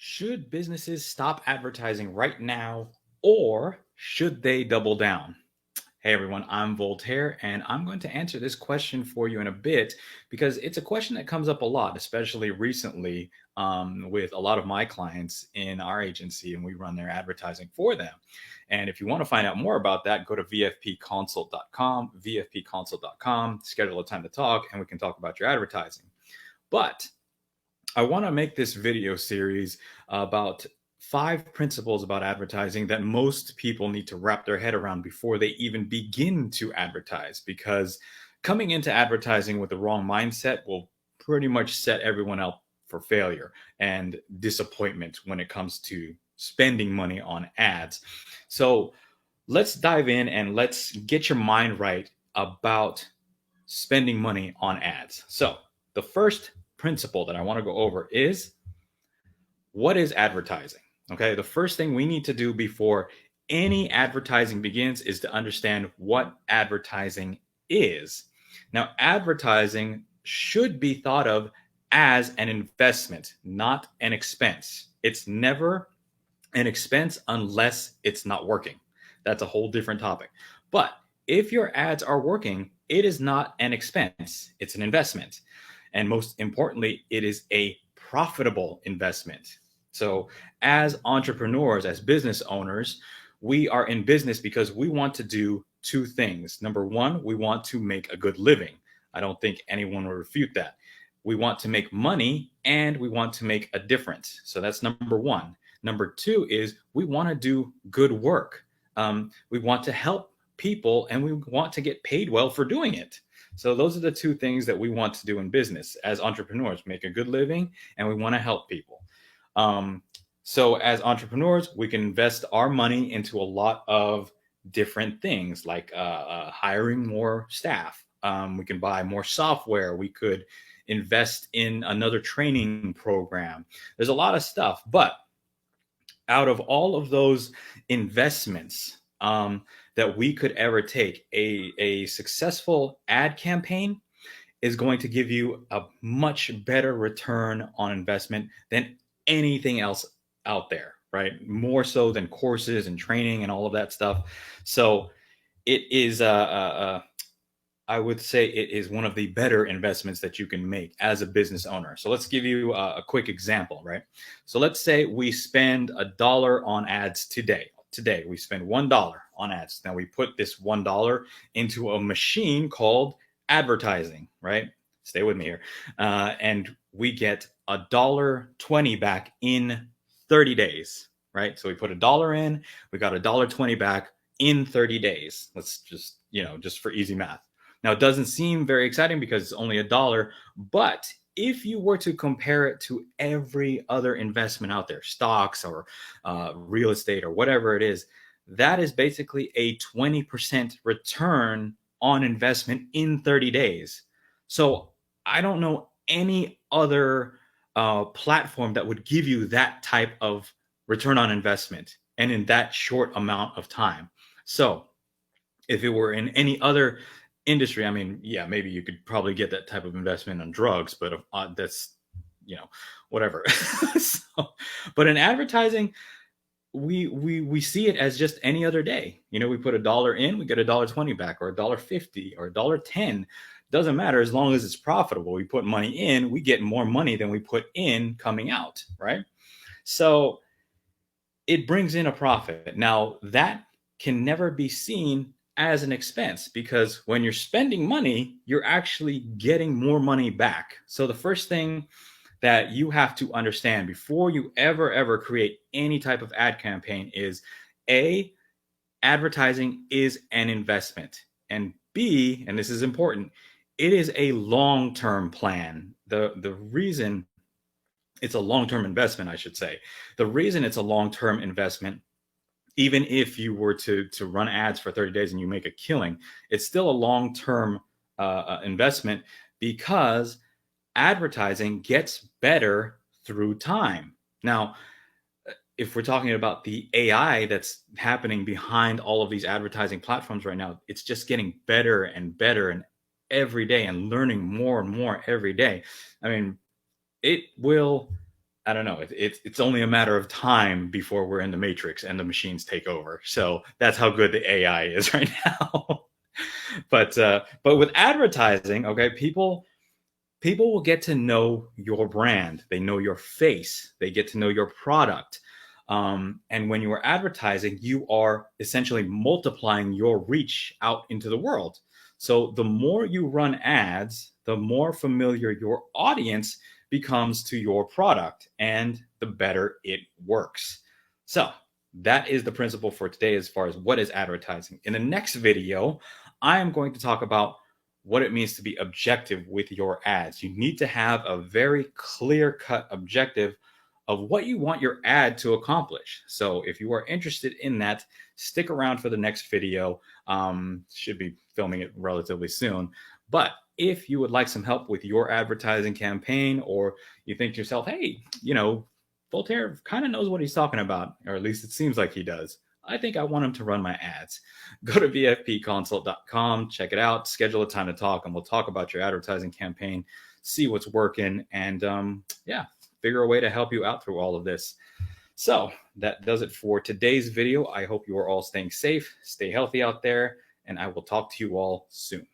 Should businesses stop advertising right now or should they double down? Hey everyone, I'm Voltaire, and I'm going to answer this question for you in a bit because it's a question that comes up a lot, especially recently with a lot of my clients in our agency, and we run their advertising for them. And if you want to find out more about that, go to vfpconsult.com, vfpconsult.com, schedule a time to talk, and we can talk about your advertising. But I want to make this video series about 5 principles about advertising that most people need to wrap their head around before they even begin to advertise. Because coming into advertising with the wrong mindset will pretty much set everyone up for failure and disappointment when it comes to spending money on ads. So let's dive in and let's get your mind right about spending money on ads. So the first principle that I want to go over is, what is advertising? Okay, the first thing we need to do before any advertising begins is to understand what advertising is. Now, advertising should be thought of as an investment, not an expense. It's never an expense unless it's not working. That's a whole different topic. But if your ads are working, it is not an expense, it's an investment. And most importantly, it is a profitable investment. So, as entrepreneurs, as business owners, we are in business because we want to do two things. Number one, we want to make a good living. I don't think anyone will refute that. We want to make money and we want to make a difference. So, that's number one. Number two is we want to do good work. We want to help people and we want to get paid well for doing it. So those are the two things that we want to do in business as entrepreneurs: make a good living, and we want to help people. So as entrepreneurs, we can invest our money into a lot of different things, like hiring more staff. We can buy more software. We could invest in another training program. There's a lot of stuff, but out of all of those investments that we could ever take, a successful ad campaign is going to give you a much better return on investment than anything else out there, right? More so than courses and training and all of that stuff. So it is I would say it is one of the better investments that you can make as a business owner. So let's give you a quick example, right? So let's say we spend $1 on ads today. Today we spend $1 on ads. Now we put this $1 into a machine called advertising, right? Stay with me here. And we get $1.20 back in 30 days, right? So we put $1 in, we got $1.20 back in 30 days. Let's just, just for easy math. Now, it doesn't seem very exciting because it's only $1, but if you were to compare it to every other investment out there, stocks or real estate or whatever it is, that is basically a 20% return on investment in 30 days. So I don't know any other platform that would give you that type of return on investment and in that short amount of time. So if it were in any other industry, I mean, yeah, maybe you could probably get that type of investment on drugs, but that's, whatever. So, but in advertising, we see it as just any other day. We put $1 in, we get $1.20 back, or $1.50, or $1.10. Doesn't matter as long as it's profitable. We put money in, we get more money than we put in coming out, right? So it brings in a profit. Now that can never be seen as an expense, because when you're spending money, you're actually getting more money back. So the first thing that you have to understand before you ever create any type of ad campaign is A, advertising is an investment, and B, and this is important, it is a long-term plan. The reason it's a long-term investment, I should say, the reason it's a long-term investment, even if you were to run ads for 30 days and you make a killing, it's still a long-term investment, because advertising gets better through time. Now, if we're talking about the AI that's happening behind all of these advertising platforms right now, it's just getting better and better and every day, and learning more and more every day. I mean, it will I don't know. It's only a matter of time before we're in the matrix and the machines take over. So that's how good the AI is right now. But with advertising, okay, people will get to know your brand. They know your face. They get to know your product. And when you are advertising, you are essentially multiplying your reach out into the world. So the more you run ads, the more familiar your audience becomes to your product and the better it works. So that is the principle for today as far as what is advertising. In the next video, I am going to talk about what it means to be objective with your ads. You need to have a very clear cut objective of what you want your ad to accomplish. So if you are interested in that, stick around for the next video. Should be filming it relatively soon. But if you would like some help with your advertising campaign, or you think to yourself, hey, Voltaire kind of knows what he's talking about, or at least it seems like he does, I think I want him to run my ads. Go to vfpconsult.com, check it out, schedule a time to talk, and we'll talk about your advertising campaign, see what's working, and figure a way to help you out through all of this. So that does it for today's video. I hope you are all staying safe, stay healthy out there, and I will talk to you all soon.